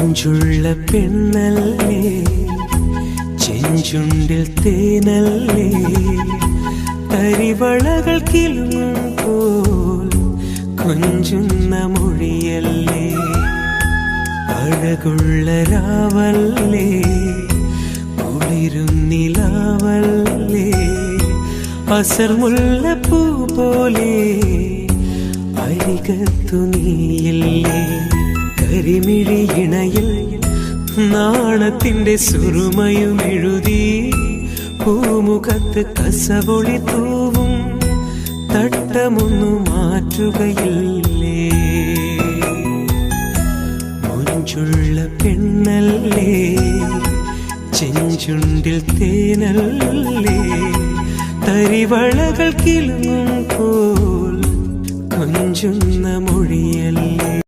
മൊഞ്ചുള്ള പെണ്ണല്ലേ, ചെഞ്ചുണ്ടിൽ തേനല്ലേ, തരിവളകൾ കിലുങ്ങും പോൽ കൊഞ്ചുന്ന മൊഴിയല്ലേ, അഴകുള്ള രാവല്ലേ, കുളിരും നിലാവല്ലേ, അസർമുല്ലപ്പൂ പോലെ അരികത്തു നീയില്ലേ, കരിമിഴി ഇണയിൽ നാണത്തിന്റെ സുറുമയും എഴുതി, പൂമുഖത്ത് കസവൊളി തൂവും തട്ടമൊന്നു മാറ്റുകയില്ലേ, മൊഞ്ചുള്ള പെണ്ണല്ലേ, ചെഞ്ചുണ്ടിൽ തേനല്ലേ, തരിവളകൾ കിലുങ്ങും പോൽ കൊഞ്ചുന്ന മൊഴിയല്ലേ.